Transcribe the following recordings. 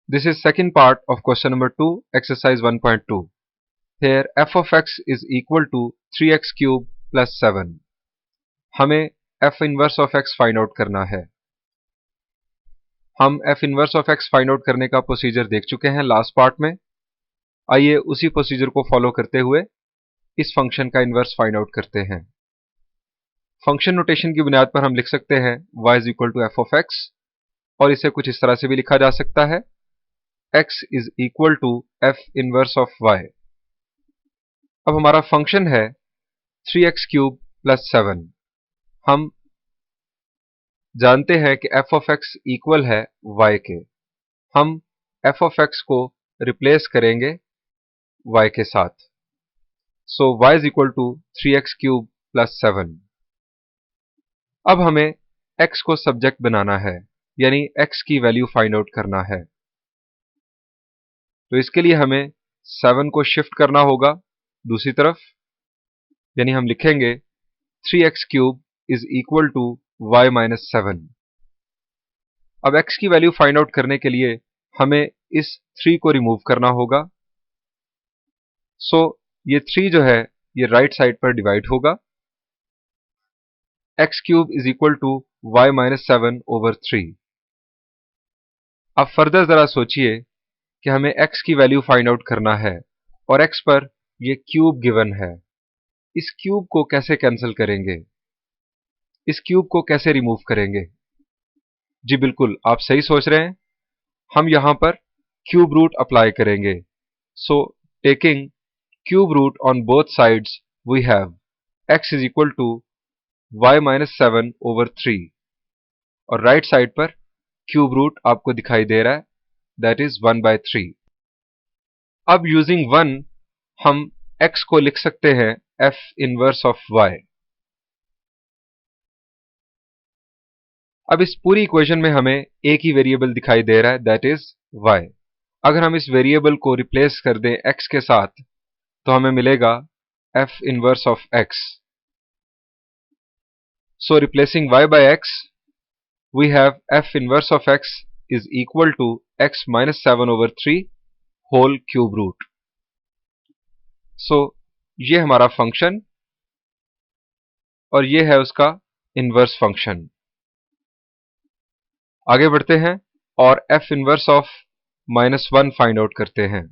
This is second part of question number 2, exercise 1.2. Here f of x is equal to 3x cube plus 7. हमें f inverse of x find out करना है। हम f inverse of x find out करने का procedure देख चुके हैं last part में। आइए उसी प्रोसीजर को फॉलो करते हुए इस फंक्शन का इन्वर्स फाइंड आउट करते हैं। फंक्शन नोटेशन की बुनियाद पर हम लिख सकते हैं y is equal to f of x, और इसे कुछ इस तरह से भी लिखा जा सकता है x is equal to f inverse of y। अब हमारा फंक्शन है 3x क्यूब प्लस 7। हम जानते हैं कि f of x इक्वल है y के। हम f of x को रिप्लेस करेंगे y के साथ। सो y is equal to 3x cube plus 7। अब हमें x को सब्जेक्ट बनाना है, यानी x की वैल्यू फाइंड आउट करना है। तो इसके लिए हमें 7 को शिफ्ट करना होगा दूसरी तरफ, यानी हम लिखेंगे 3x cube is equal to y minus 7। अब x की वैल्यू फाइंड आउट करने के लिए हमें इस 3 को रिमूव करना होगा। सो ये 3 जो है ये राइट साइड पर डिवाइड होगा। x cube is equal to y minus 7 over 3। अब फर्दर जरा सोचिए कि हमें x की वैल्यू फाइंड आउट करना है और x पर ये क्यूब गिवन है। इस क्यूब को कैसे कैंसिल करेंगे, इस क्यूब को कैसे रिमूव करेंगे? जी बिल्कुल, आप सही सोच रहे हैं। हम यहां पर क्यूब रूट अप्लाई करेंगे। So taking cube root on both sides we have x is equal to y minus 7 over 3, और राइट साइड पर क्यूब रूट आपको दिखाई दे रहा है, दैट इज 1/3। अब यूजिंग 1 हम x को लिख सकते हैं f इनवर्स ऑफ y। अब इस पूरी इक्वेशन में हमें एक ही वेरिएबल दिखाई दे रहा है, दैट इज y। अगर हम इस वेरिएबल को रिप्लेस कर दें x के साथ तो हमें मिलेगा f inverse of x। So replacing y by x we have f inverse of x is equal to x minus 7 over 3 whole cube root. So ये हमारा फंक्शन और ये है उसका इनवर्स फंक्शन। आगे बढ़ते हैं और f inverse of -1 find out करते हैं।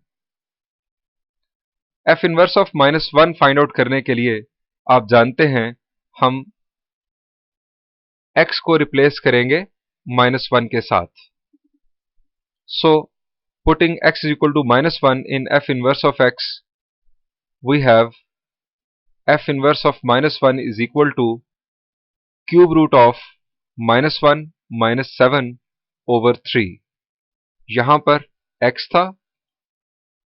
f inverse of -1 find out करने के लिए आप जानते हैं हम x को रिप्लेस करेंगे -1 के साथ। So putting x is equal to -1 in f inverse of x we have f inverse of -1 is equal to cube root of -1 minus 7 over 3। यहां पर x था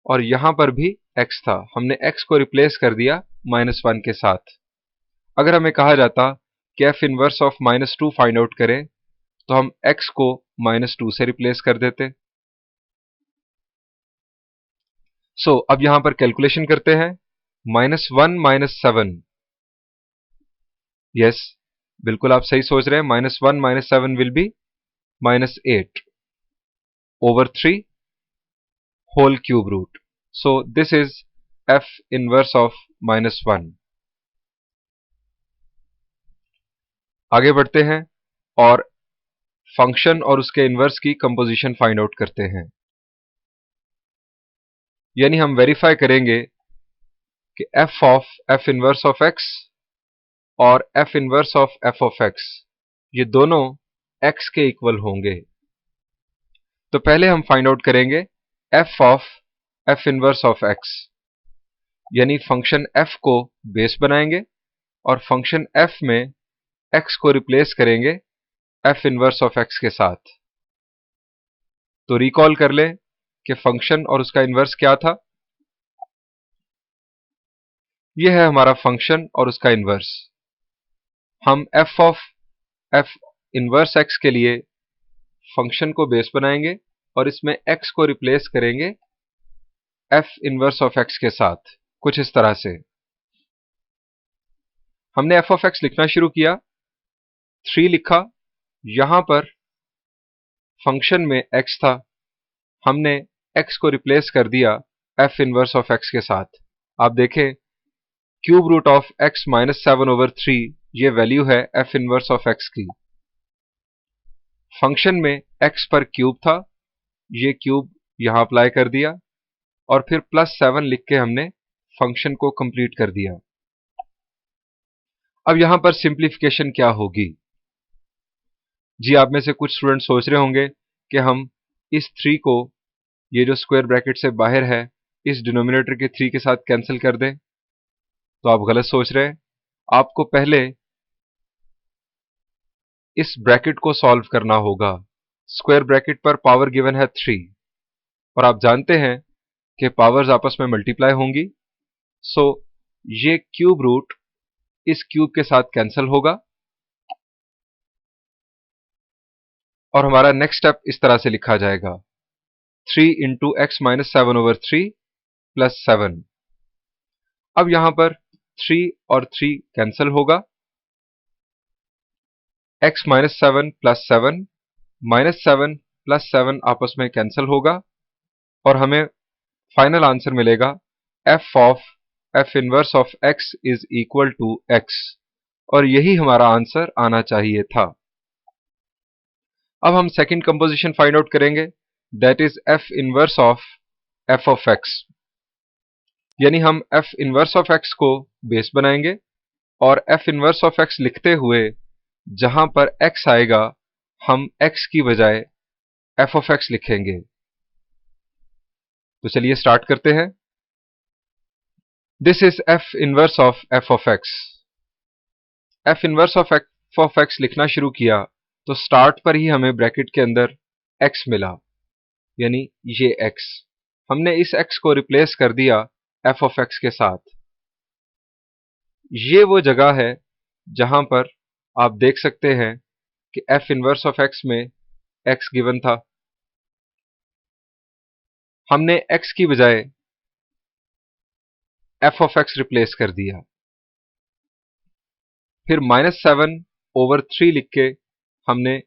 और यहां पर भी x था, हमने x को रिप्लेस कर दिया -1 के साथ। अगर हमें कहा जाता कि f inverse of -2 find out करें तो हम x को -2 से रिप्लेस कर देते। सो अब यहां पर कैलकुलेशन करते हैं। -1 माइनस 7, यस बिल्कुल आप सही सोच रहे हैं। -1 minus 7 will be -8 over 3 whole cube root. So this is f inverse of -1। आगे बढ़ते हैं और फंक्शन और उसके इनवर्स की कंपोजिशन फाइंड आउट करते हैं, यानी हम वेरीफाई करेंगे कि f इनवर्स ऑफ x और f inverse of f of x ये दोनों x के इक्वल होंगे। तो पहले हम फाइंड आउट करेंगे f इनवर्स ऑफ x, यानी फंक्शन f को बेस बनाएंगे और फंक्शन f में x को रिप्लेस करेंगे f इनवर्स ऑफ x के साथ। तो रिकॉल कर लें कि फंक्शन और उसका इनवर्स क्या था। यह है हमारा फंक्शन और उसका इनवर्स। हम f इनवर्स x के लिए फंक्शन को बेस बनाएंगे और इसमें x को रिप्लेस करेंगे f इनवर्स ऑफ x के साथ, कुछ इस तरह से। हमने f ऑफ x लिखना शुरू किया, 3 लिखा, यहां पर फंक्शन में x था हमने x को रिप्लेस कर दिया f इनवर्स ऑफ x के साथ। आप देखें cube root of x minus 7/3 ये वैल्यू है f इनवर्स ऑफ x की। फंक्शन में x पर क्यूब था, ये क्यूब यहां अप्लाई कर दिया और फिर +7 लिख के हमने फंक्शन को कंप्लीट कर दिया। अब यहां पर सिंप्लीफिकेशन क्या होगी? जी, आप में से कुछ स्टूडेंट सोच रहे होंगे कि हम इस 3 को, ये जो स्क्वायर ब्रैकेट से बाहर है, इस डिनोमिनेटर के 3 के साथ कैंसिल कर दें। तो आप गलत सोच रहे हैं। आपको पहले इस ब्रैकेट को सॉल्व करना होगा। स्क्वायर ब्रैकेट पर पावर गिवन है 3 और आप जानते हैं कि पावर्स आपस में मल्टीप्लाई होंगी। सो ये क्यूब रूट इस क्यूब के साथ कैंसिल होगा और हमारा नेक्स्ट स्टेप इस तरह से लिखा जाएगा 3 इंटू एक्स माइनस 7/3 प्लस 7। अब यहां पर 3 और 3 कैंसिल होगा, x minus 7 plus 7 minus 7 plus 7 आपस में कैंसिल होगा और हमें फाइनल आंसर मिलेगा f inverse of x is equal to x, और यही हमारा आंसर आना चाहिए था। अब हम सेकंड कंपोजिशन फाइंड आउट करेंगे, that is f inverse of f of x। यानी हम f इनवर्स ऑफ x को बेस बनाएंगे और f इनवर्स ऑफ x लिखते हुए जहां पर x आएगा हम x की बजाय f ऑफ x लिखेंगे। तो चलिए स्टार्ट करते हैं। This is f inverse of f of x। f inverse of f of x लिखना शुरू किया तो स्टार्ट पर ही हमें ब्रैकेट के अंदर x मिला, यानी ये x। हमने इस x को रिप्लेस कर दिया f ऑफ x के साथ। ये वो जगह है जहां पर आप देख सकते हैं कि f इनवर्स ऑफ x में x गिवन था। हमने x की बजाय f ऑफ x रिप्लेस कर दिया, फिर -7/3 लिख के हमने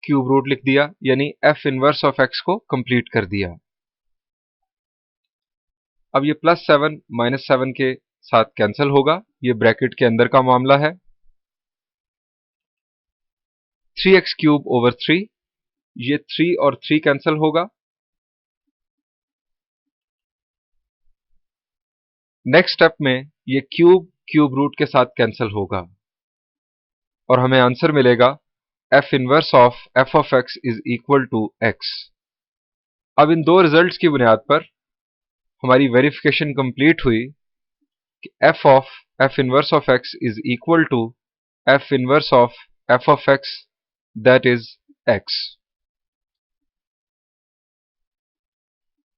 क्यूब रूट लिख दिया, यानी f इनवर्स ऑफ x को कंप्लीट कर दिया। अब ये +7 -7 के साथ कैंसिल होगा, ये ब्रैकेट के अंदर का मामला है। 3x³/3, ये 3 और 3 कैंसिल होगा। नेक्स्ट स्टेप में ये क्यूब रूट के साथ कैंसिल होगा और हमें आंसर मिलेगा f inverse of f of x is equal to x। अब इन दो रिजल्ट्स की बुनियाद पर हमारी वेरिफिकेशन कंप्लीट हुई कि f inverse of x is equal to f inverse of f of x, that is x।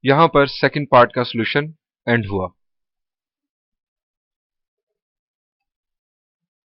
यहां पर सेकंड पार्ट का सॉल्यूशन एंड हुआ।